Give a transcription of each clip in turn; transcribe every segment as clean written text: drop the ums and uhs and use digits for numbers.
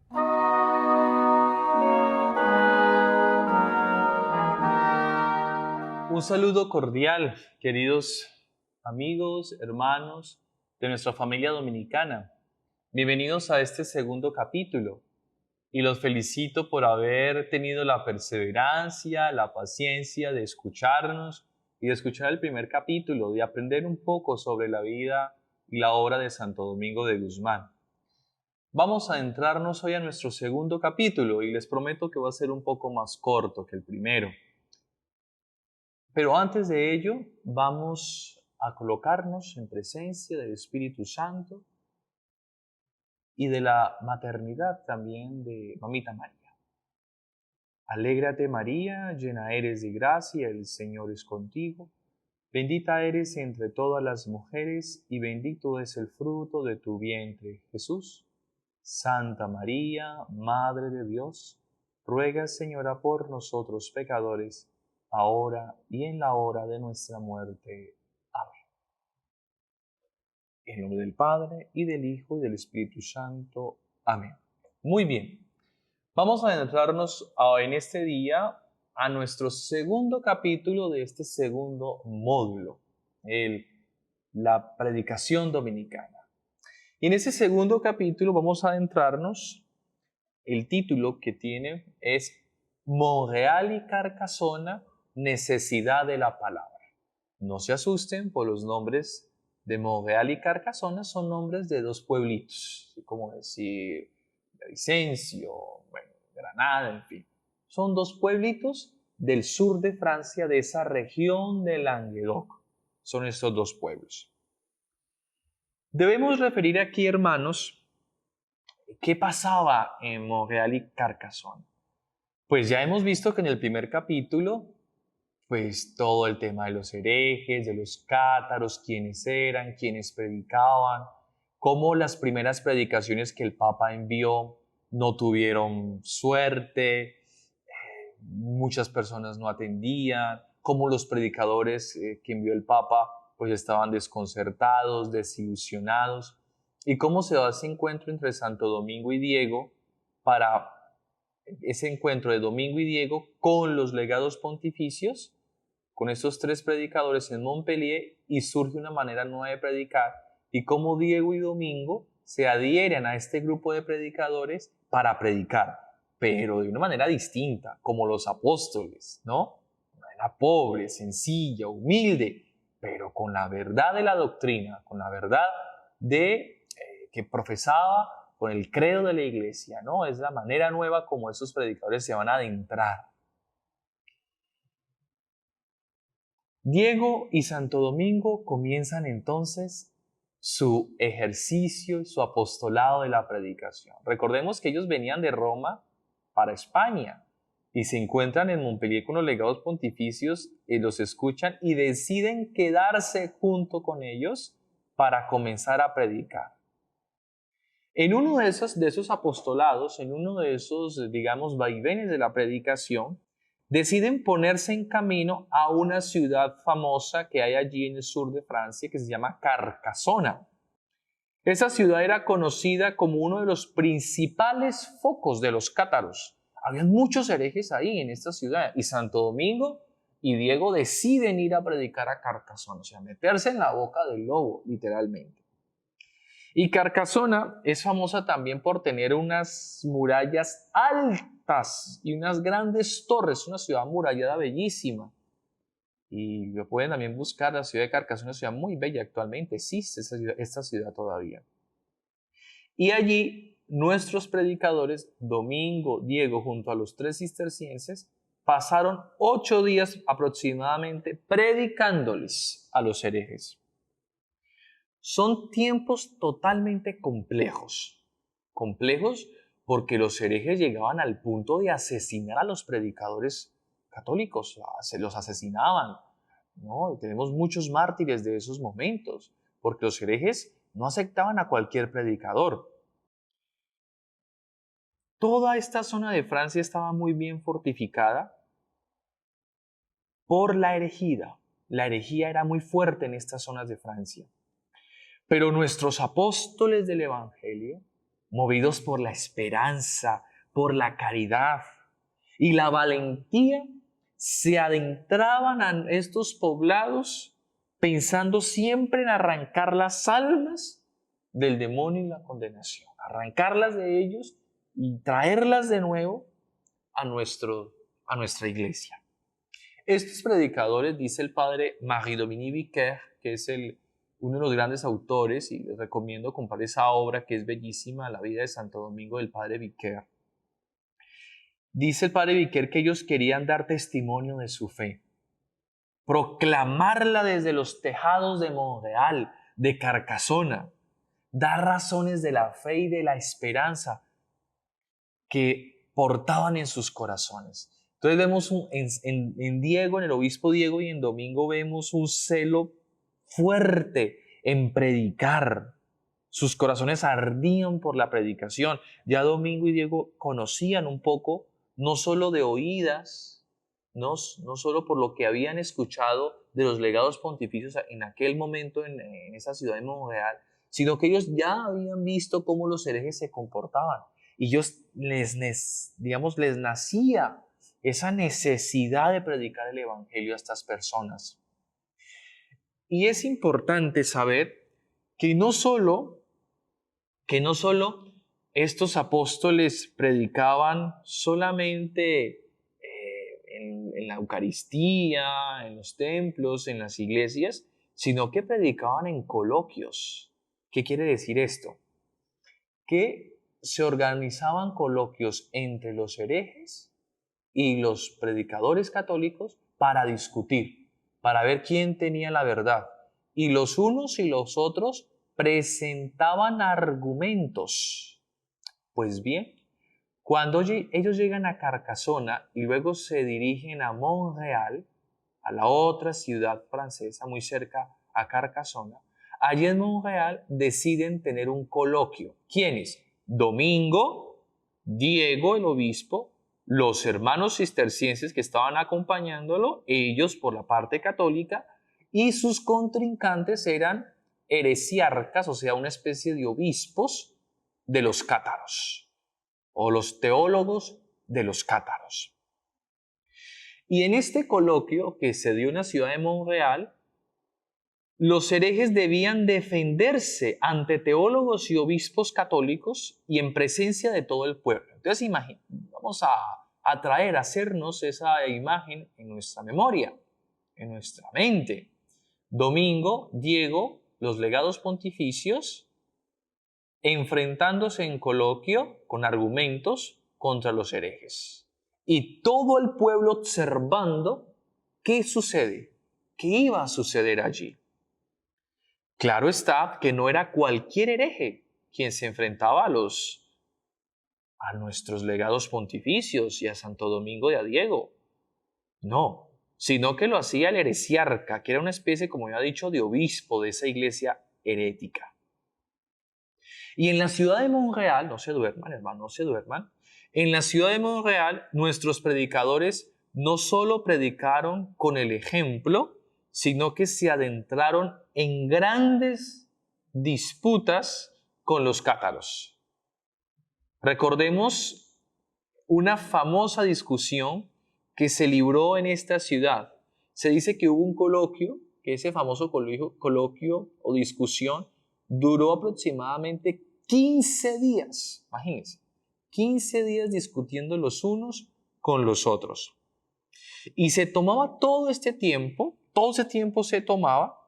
Un saludo cordial, queridos amigos, hermanos de nuestra familia dominicana. Bienvenidos a este segundo capítulo y los felicito por haber tenido la perseverancia, la paciencia de escucharnos y de escuchar el primer capítulo, de aprender un poco sobre la vida y la obra de Santo Domingo de Guzmán. Vamos a adentrarnos hoy a nuestro segundo capítulo y les prometo que va a ser un poco más corto que el primero. Pero antes de ello, vamos a colocarnos en presencia del Espíritu Santo y de la maternidad también de Mamita María. Alégrate María, llena eres de gracia, el Señor es contigo. Bendita eres entre todas las mujeres y bendito es el fruto de tu vientre, Jesús. Santa María, Madre de Dios, ruega, Señora, por nosotros pecadores, ahora y en la hora de nuestra muerte. Amén. En nombre del Padre, y del Hijo, y del Espíritu Santo. Amén. Muy bien. Vamos a adentrarnos en este día a nuestro segundo capítulo de este segundo módulo, la predicación dominicana. Y en ese segundo capítulo vamos a adentrarnos, el título que tiene es Monreal y Carcasona, necesidad de la palabra. No se asusten por los nombres de Monreal y Carcasona, son nombres de dos pueblitos, como decir Vicencio, bueno, Granada, en fin. Son dos pueblitos del sur de Francia, de esa región de Languedoc. Son estos dos pueblos. Debemos referir aquí, hermanos, ¿qué pasaba en Monreal y Carcassonne? Pues ya hemos visto que en el primer capítulo, pues todo el tema de los herejes, de los cátaros, quiénes eran, quiénes predicaban, cómo las primeras predicaciones que el Papa envió no tuvieron suerte, muchas personas no atendían, cómo los predicadores que envió el Papa pues estaban desconcertados, desilusionados, y cómo se da ese encuentro entre Santo Domingo y Diego para ese encuentro de Domingo y Diego con los legados pontificios, con estos tres predicadores en Montpellier, y surge una manera nueva de predicar, y cómo Diego y Domingo se adhieren a este grupo de predicadores para predicar, pero de una manera distinta, como los apóstoles, ¿no? De una manera pobre, sencilla, humilde, pero con la verdad de la doctrina, con la verdad que profesaba, con el credo de la iglesia, ¿no? Es la manera nueva como esos predicadores se van a adentrar. Diego y Santo Domingo comienzan entonces su ejercicio y su apostolado de la predicación. Recordemos que ellos venían de Roma para España y se encuentran en Montpellier con los legados pontificios y los escuchan y deciden quedarse junto con ellos para comenzar a predicar. En uno de esos apostolados, en uno de esos, digamos, vaivenes de la predicación, deciden ponerse en camino a una ciudad famosa que hay allí en el sur de Francia que se llama Carcassona. Esa ciudad era conocida como uno de los principales focos de los cátaros. Había muchos herejes ahí en esta ciudad y Santo Domingo y Diego deciden ir a predicar a Carcassona, o sea, meterse en la boca del lobo, literalmente. Y Carcassona es famosa también por tener unas murallas altas y unas grandes torres, una ciudad amurallada bellísima. Y lo pueden también buscar, la ciudad de Carcassona es una ciudad muy bella actualmente, existe esta ciudad todavía. Y allí nuestros predicadores, Domingo, Diego, junto a los tres cistercienses, pasaron 8 días aproximadamente predicándoles a los herejes. Son tiempos totalmente complejos. Complejos porque los herejes llegaban al punto de asesinar a los predicadores católicos. Se los asesinaban, ¿no? Y tenemos muchos mártires de esos momentos, porque los herejes no aceptaban a cualquier predicador. Toda esta zona de Francia estaba muy bien fortificada por la herejía. La herejía era muy fuerte en estas zonas de Francia. Pero nuestros apóstoles del Evangelio movidos por la esperanza, por la caridad y la valentía, se adentraban a estos poblados pensando siempre en arrancar las almas del demonio y la condenación, arrancarlas de ellos y traerlas de nuevo a nuestra iglesia. Estos predicadores, dice el padre Marie-Dominique Vicaire, que es uno de los grandes autores, y les recomiendo comprar esa obra que es bellísima, La vida de Santo Domingo del padre Vicaire. Dice el padre Vicaire que ellos querían dar testimonio de su fe, proclamarla desde los tejados de Monreal, de Carcasona, dar razones de la fe y de la esperanza que portaban en sus corazones. Entonces vemos en Diego, en el obispo Diego y en Domingo vemos un celo fuerte en predicar. Sus corazones ardían por la predicación. Ya Domingo y Diego conocían un poco, no solo de oídas, no solo por lo que habían escuchado de los legados pontificios en aquel momento en esa ciudad de Montreal, sino que ellos ya habían visto cómo los herejes se comportaban. Y ellos les nacía esa necesidad de predicar el evangelio a estas personas. Y es importante saber que no solo estos apóstoles predicaban solamente en la Eucaristía, en los templos, en las iglesias, sino que predicaban en coloquios. ¿Qué quiere decir esto? Que se organizaban coloquios entre los herejes y los predicadores católicos para discutir, para ver quién tenía la verdad. Y los unos y los otros presentaban argumentos. Pues bien, cuando ellos llegan a Carcasona y luego se dirigen a Montreal, a la otra ciudad francesa muy cerca a Carcasona, allí en Montreal deciden tener un coloquio. ¿Quiénes? Domingo, Diego, el obispo, los hermanos cistercienses que estaban acompañándolo, ellos por la parte católica, y sus contrincantes eran heresiarcas, o sea, una especie de obispos de los cátaros, o los teólogos de los cátaros. Y en este coloquio que se dio en la ciudad de Montreal, los herejes debían defenderse ante teólogos y obispos católicos y en presencia de todo el pueblo. Entonces, vamos a traer, a hacernos esa imagen en nuestra memoria, en nuestra mente. Domingo, Diego, los legados pontificios, enfrentándose en coloquio con argumentos contra los herejes. Y todo el pueblo observando qué sucede, qué iba a suceder allí. Claro está que no era cualquier hereje quien se enfrentaba a nuestros legados pontificios y a Santo Domingo y a Diego. No, sino que lo hacía el heresiarca, que era una especie, como ya he dicho, de obispo de esa iglesia herética. Y en la ciudad de Montreal, no se duerman, hermano, no se duerman, en la ciudad de Montreal nuestros predicadores no solo predicaron con el ejemplo, sino que se adentraron en grandes disputas con los cátaros. Recordemos una famosa discusión que se libró en esta ciudad. Se dice que hubo un coloquio, que ese famoso coloquio o discusión duró aproximadamente 15 días. Imagínense, 15 días discutiendo los unos con los otros. Y se tomaba todo ese tiempo se tomaba,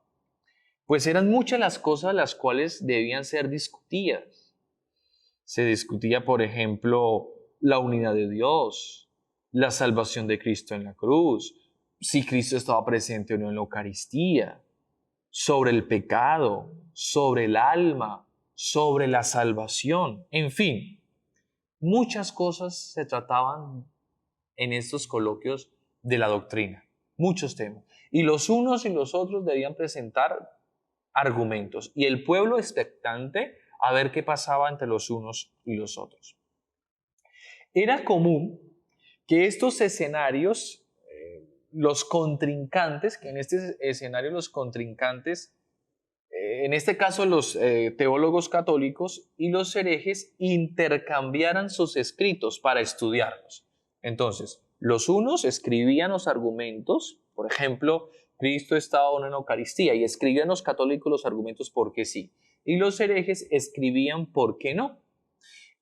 pues eran muchas las cosas las cuales debían ser discutidas. Se discutía, por ejemplo, la unidad de Dios, la salvación de Cristo en la cruz, si Cristo estaba presente o no en la Eucaristía, sobre el pecado, sobre el alma, sobre la salvación, en fin. Muchas cosas se trataban en estos coloquios de la doctrina, muchos temas. Y los unos y los otros debían presentar argumentos y el pueblo expectante a ver qué pasaba entre los unos y los otros. Era común que estos escenarios, los contrincantes, que en este escenario los contrincantes en este caso los teólogos católicos y los herejes intercambiaran sus escritos para estudiarlos. Entonces, los unos escribían los argumentos, por ejemplo, Cristo estaba en la Eucaristía y escribían los católicos los argumentos porque sí, y los herejes escribían por qué no.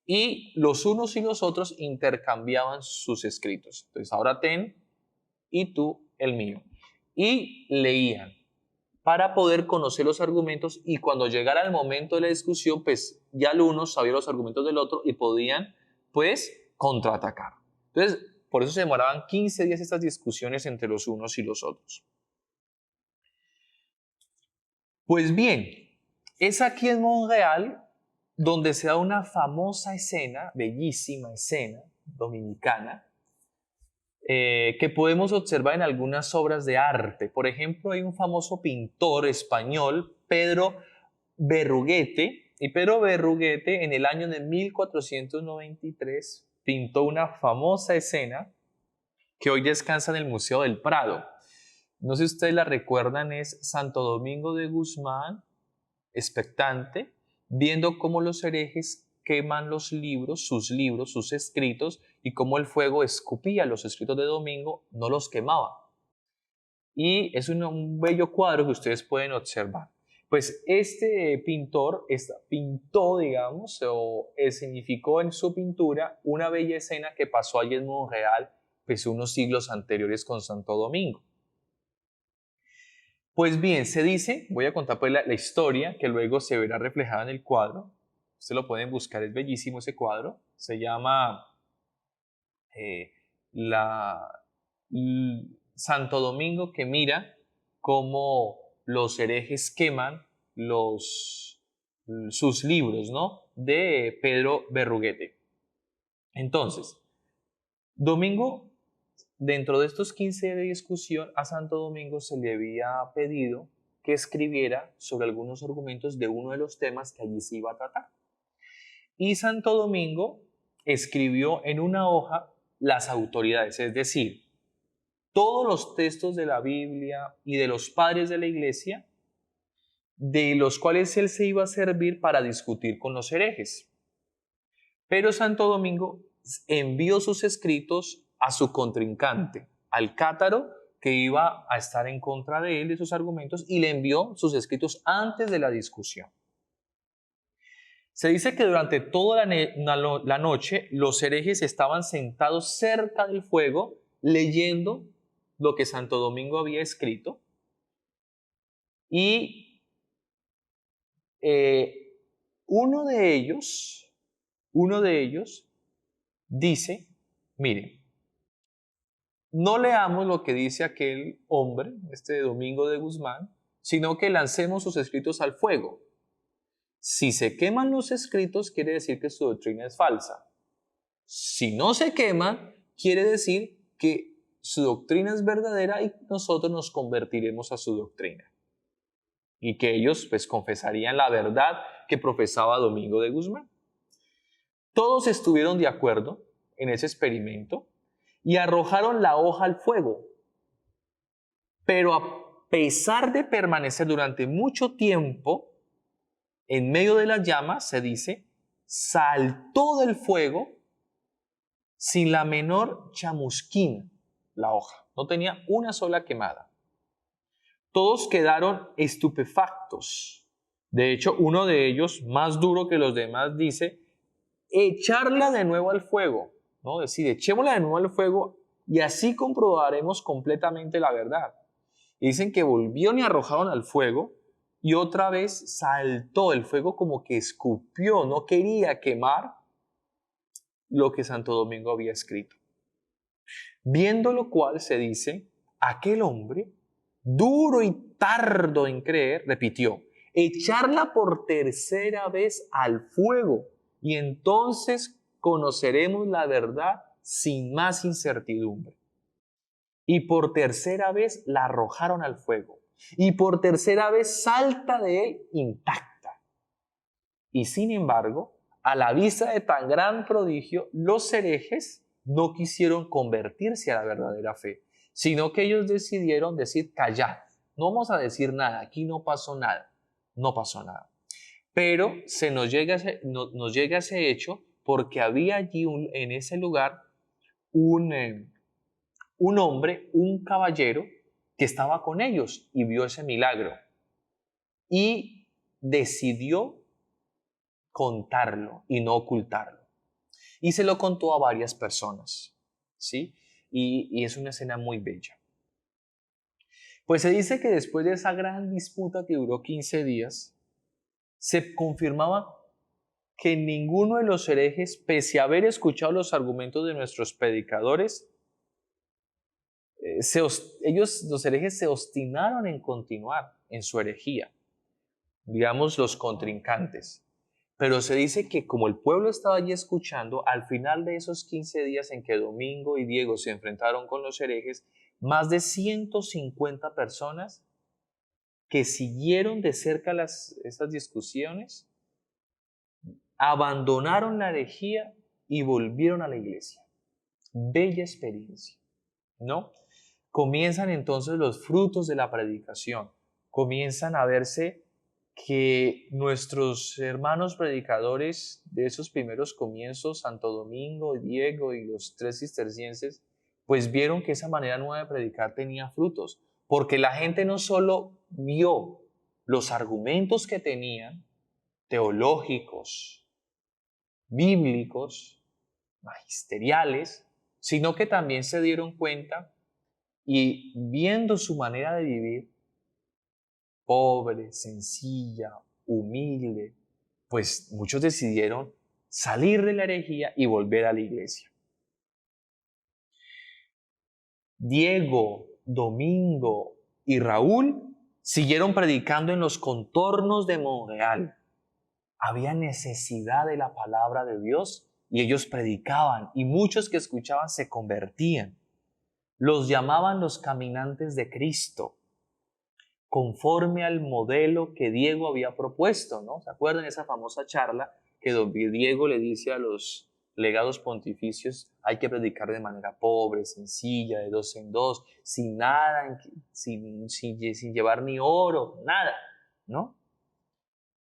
Y los unos y los otros intercambiaban sus escritos. Entonces, ahora ten y tú el mío. Y leían para poder conocer los argumentos y cuando llegara el momento de la discusión, pues ya el uno sabía los argumentos del otro y podían, pues, contraatacar. Entonces, por eso se demoraban 15 días estas discusiones entre los unos y los otros. Pues bien, es aquí en Montreal donde se da una famosa escena, bellísima escena dominicana, que podemos observar en algunas obras de arte. Por ejemplo, hay un famoso pintor español, Pedro Berruguete, y Pedro Berruguete en el año de 1493 pintó una famosa escena que hoy descansa en el Museo del Prado. No sé si ustedes la recuerdan, es Santo Domingo de Guzmán, expectante, viendo cómo los herejes queman los libros, sus escritos, y cómo el fuego escupía los escritos de Domingo, no los quemaba. Y es un bello cuadro que ustedes pueden observar. Pues este pintor pintó, digamos, o significó en su pintura una bella escena que pasó allí en Montreal, pues unos siglos anteriores con Santo Domingo. Pues bien, se dice, voy a contar pues la historia que luego se verá reflejada en el cuadro. Ustedes lo pueden buscar, es bellísimo ese cuadro. Se llama Santo Domingo que mira cómo los herejes queman sus libros, ¿no? De Pedro Berruguete. Entonces, Domingo, dentro de estos 15 de discusión, a Santo Domingo se le había pedido que escribiera sobre algunos argumentos de uno de los temas que allí se iba a tratar. Y Santo Domingo escribió en una hoja las autoridades, es decir, todos los textos de la Biblia y de los padres de la iglesia, de los cuales él se iba a servir para discutir con los herejes. Pero Santo Domingo envió sus escritos a su contrincante, al cátaro que iba a estar en contra de él, de sus argumentos, y le envió sus escritos antes de la discusión. Se dice que durante toda la noche los herejes estaban sentados cerca del fuego leyendo lo que Santo Domingo había escrito y uno de ellos dice, mire, no leamos lo que dice aquel hombre, este Domingo de Guzmán, sino que lancemos sus escritos al fuego. Si se queman los escritos, quiere decir que su doctrina es falsa. Si no se queman, quiere decir que su doctrina es verdadera y nosotros nos convertiremos a su doctrina. Y que ellos pues confesarían la verdad que profesaba Domingo de Guzmán. Todos estuvieron de acuerdo en ese experimento y arrojaron la hoja al fuego. Pero a pesar de permanecer durante mucho tiempo en medio de las llamas, se dice, saltó del fuego sin la menor chamusquina la hoja. No tenía una sola quemada. Todos quedaron estupefactos. De hecho, uno de ellos, más duro que los demás, dice, echarla de nuevo al fuego. ¿No? Es decir, echémosla de nuevo al fuego y así comprobaremos completamente la verdad. Y dicen que volvieron y arrojaron al fuego y otra vez saltó el fuego como que escupió, no quería quemar lo que Santo Domingo había escrito. Viendo lo cual se dice, aquel hombre, duro y tardo en creer, repitió, echarla por tercera vez al fuego y entonces conoceremos la verdad sin más incertidumbre. Y por tercera vez la arrojaron al fuego. Y por tercera vez salta de él intacta. Y sin embargo, a la vista de tan gran prodigio, los herejes no quisieron convertirse a la verdadera fe, sino que ellos decidieron decir, callad, no vamos a decir nada, aquí no pasó nada. no pasó nada. Pero nos llega ese hecho porque había allí en ese lugar un hombre, un caballero, que estaba con ellos y vio ese milagro y decidió contarlo y no ocultarlo. Y se lo contó a varias personas, ¿sí? Y es una escena muy bella. Pues se dice que después de esa gran disputa que duró 15 días, se confirmaba que ninguno de los herejes, pese a haber escuchado los argumentos de nuestros predicadores, los herejes se obstinaron en continuar en su herejía, digamos los contrincantes. Pero se dice que como el pueblo estaba allí escuchando, al final de esos 15 días en que Domingo y Diego se enfrentaron con los herejes, más de 150 personas que siguieron de cerca esas discusiones, abandonaron la herejía y volvieron a la iglesia. Bella experiencia, ¿no? Comienzan entonces los frutos de la predicación. Comienzan a verse que nuestros hermanos predicadores de esos primeros comienzos, Santo Domingo, Diego y los tres cistercienses, pues vieron que esa manera nueva de predicar tenía frutos, porque la gente no solo vio los argumentos que tenían, teológicos, bíblicos, magisteriales, sino que también se dieron cuenta y viendo su manera de vivir, pobre, sencilla, humilde, pues muchos decidieron salir de la herejía y volver a la iglesia. Diego, Domingo y Raúl siguieron predicando en los contornos de Monreal. Había necesidad de la palabra de Dios y ellos predicaban y muchos que escuchaban se convertían. Los llamaban los caminantes de Cristo, conforme al modelo que Diego había propuesto, ¿no? ¿Se acuerdan de esa famosa charla que Diego le dice a los legados pontificios: hay que predicar de manera pobre, sencilla, de dos en dos, sin nada, sin llevar ni oro, nada, ¿no?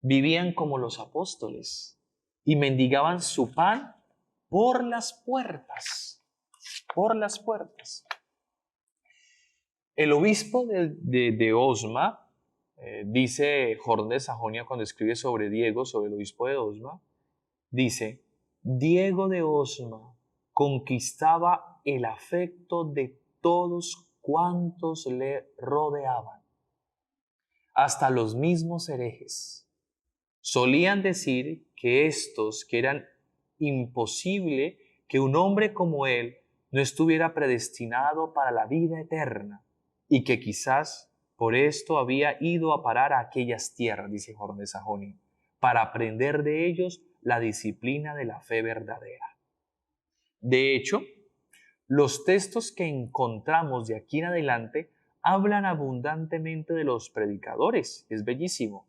Vivían como los apóstoles y mendigaban su pan por las puertas, por las puertas. El obispo de Osma, dice Jorn de Sajonia cuando escribe sobre Diego, sobre el obispo de Osma, dice: Diego de Osma conquistaba el afecto de todos cuantos le rodeaban, hasta los mismos herejes. Solían decir que eran imposible que un hombre como él no estuviera predestinado para la vida eterna y que quizás por esto había ido a parar a aquellas tierras, dice Jorn de Sajonia, para aprender de ellos la disciplina de la fe verdadera. De hecho, los textos que encontramos de aquí en adelante hablan abundantemente de los predicadores. Es bellísimo.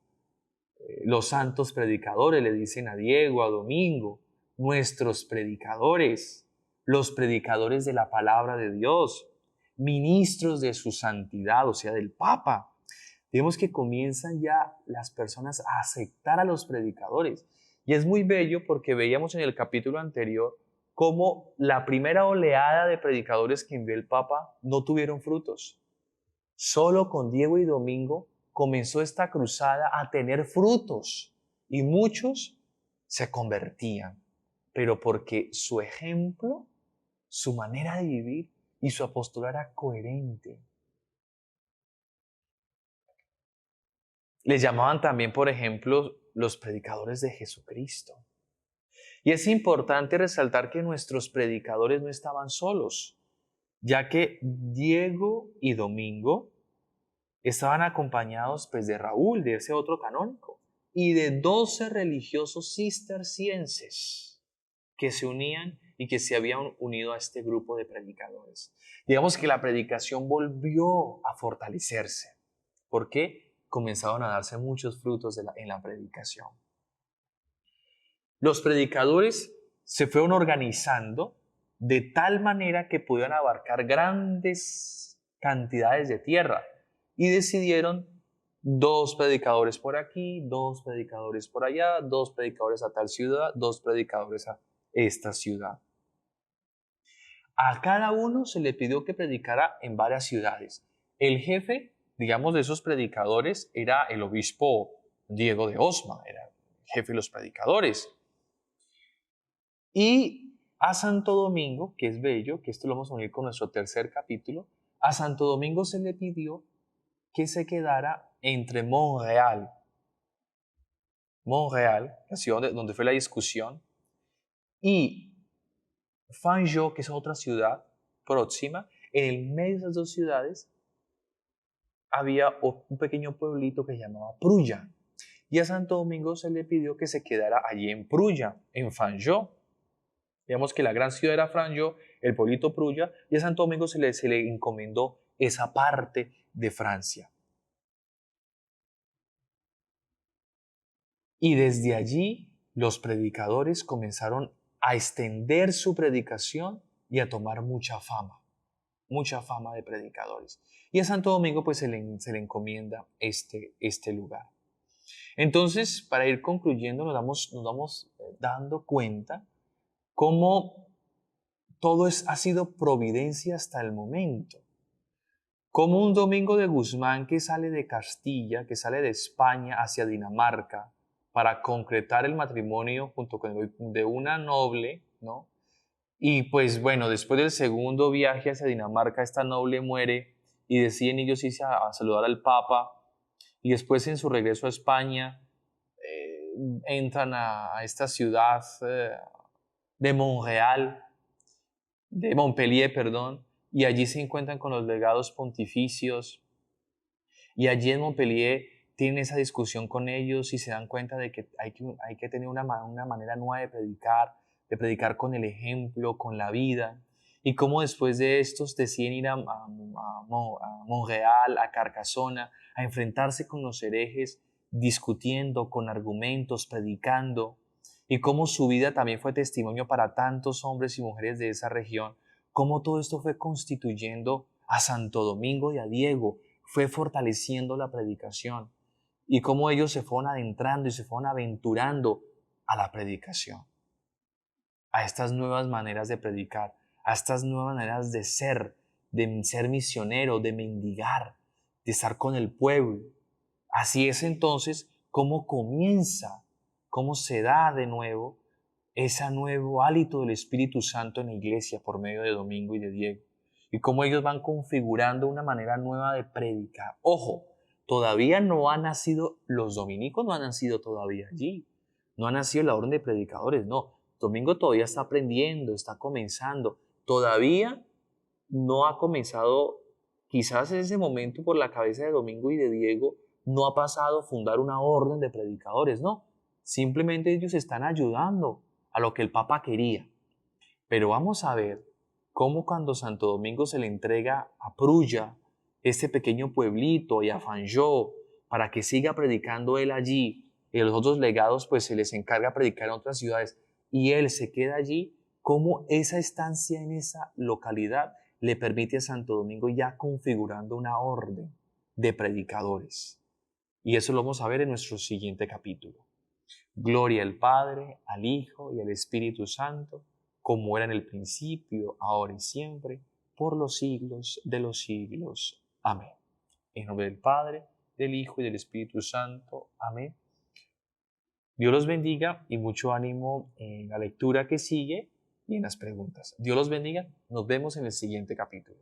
Los santos predicadores le dicen a Diego, a Domingo, nuestros predicadores, los predicadores de la palabra de Dios, ministros de su santidad, o sea, del Papa. Vemos que comienzan ya las personas a aceptar a los predicadores. Y es muy bello porque veíamos en el capítulo anterior cómo la primera oleada de predicadores que envió el Papa no tuvieron frutos. Solo con Diego y Domingo comenzó esta cruzada a tener frutos y muchos se convertían, pero porque su ejemplo, su manera de vivir y su apostolado era coherente. Les llamaban también, por ejemplo, los predicadores de Jesucristo. Y es importante resaltar que nuestros predicadores no estaban solos, ya que Diego y Domingo estaban acompañados pues, de Raúl, de ese otro canónico, y de 12 religiosos cistercienses que se unían y que se habían unido a este grupo de predicadores. Digamos que la predicación volvió a fortalecerse. ¿Por qué? Comenzaron a darse muchos frutos en la predicación. Los predicadores se fueron organizando de tal manera que pudieran abarcar grandes cantidades de tierra y decidieron 2 predicadores por aquí, 2 predicadores por allá, 2 predicadores a tal ciudad, 2 predicadores a esta ciudad. A cada uno se le pidió que predicara en varias ciudades. El jefe, digamos, de esos predicadores era el obispo Diego de Osma, era el jefe de los predicadores. Y a Santo Domingo, que es bello, que esto lo vamos a unir con nuestro tercer capítulo, a Santo Domingo se le pidió que se quedara entre Montreal, la ciudad donde fue la discusión, y Fanjeaux, que es otra ciudad próxima. En el medio de esas dos ciudades había un pequeño pueblito que se llamaba Prulla. Y a Santo Domingo se le pidió que se quedara allí en Prulla, en Fanjeaux. Digamos que la gran ciudad era Fanjeaux, el pueblito Prulla, y a Santo Domingo se le encomendó esa parte de Francia. Y desde allí los predicadores comenzaron a extender su predicación y a tomar mucha fama de predicadores. Y a Santo Domingo pues se le encomienda este lugar. Entonces, para ir concluyendo, nos vamos dando cuenta cómo todo ha sido providencia hasta el momento. Como un Domingo de Guzmán que sale de Castilla, que sale de España hacia Dinamarca, para concretar el matrimonio junto con de una noble, ¿no? Y pues bueno, después del segundo viaje hacia Dinamarca, esta noble muere y deciden ellos irse a saludar al Papa, y después en su regreso a España entran a esta ciudad de Montpellier, perdón, y allí se encuentran con los legados pontificios, y allí en Montpellier tienen esa discusión con ellos y se dan cuenta de que hay que tener una manera nueva de predicar con el ejemplo, con la vida, y cómo después de estos deciden ir a Montreal, a Carcassona, a enfrentarse con los herejes, discutiendo con argumentos, predicando, y cómo su vida también fue testimonio para tantos hombres y mujeres de esa región, cómo todo esto fue constituyendo a Santo Domingo y a Diego, fue fortaleciendo la predicación, y cómo ellos se fueron adentrando y se fueron aventurando a la predicación, a estas nuevas maneras de predicar, a estas nuevas maneras de ser misionero, de mendigar, de estar con el pueblo. Así es entonces cómo comienza, cómo se da de nuevo ese nuevo hálito del Espíritu Santo en la iglesia por medio de Domingo y de Diego, y cómo ellos van configurando una manera nueva de predicar. Ojo, todavía no han nacido, los dominicos no han nacido todavía allí, no ha nacido la orden de predicadores, no. Domingo todavía está aprendiendo, está comenzando, todavía no ha comenzado, quizás en ese momento por la cabeza de Domingo y de Diego, no ha pasado a fundar una orden de predicadores, no. Simplemente ellos están ayudando a lo que el Papa quería. Pero vamos a ver cómo cuando Santo Domingo se le entrega a Prulla, este pequeño pueblito, y a Fanjeaux, para que siga predicando él allí, y a los otros legados pues se les encarga predicar en otras ciudades, y él se queda allí, cómo esa estancia en esa localidad le permite a Santo Domingo ya configurando una orden de predicadores. Y eso lo vamos a ver en nuestro siguiente capítulo. Gloria al Padre, al Hijo y al Espíritu Santo, como era en el principio, ahora y siempre, por los siglos de los siglos. Amén. En nombre del Padre, del Hijo y del Espíritu Santo. Amén. Dios los bendiga y mucho ánimo en la lectura que sigue y en las preguntas. Dios los bendiga. Nos vemos en el siguiente capítulo.